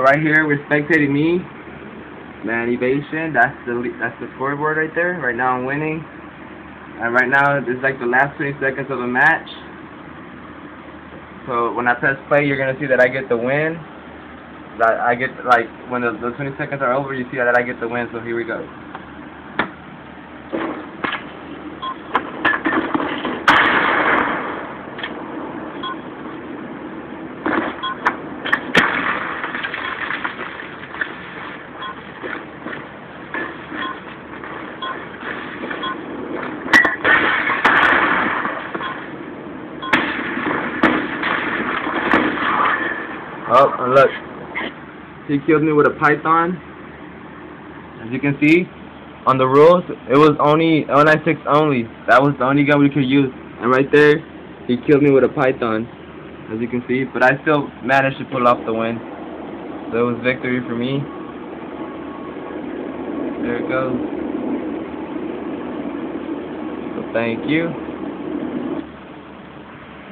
So right here we're spectating me, man, Evasion. That's the scoreboard right there. Right now I'm winning, and right now it's like the last 20 seconds of the match. So when I press play, you're gonna see that I get the win. That I get, like, when the 20 seconds are over, you see that I get the win. So here we go. Oh, and look. He killed me with a python. As you can see, on the rules, it was only 096 only. That was the only gun we could use. And right there, he killed me with a python. As you can see, but I still managed to pull off the win. So it was victory for me. There it goes. So thank you.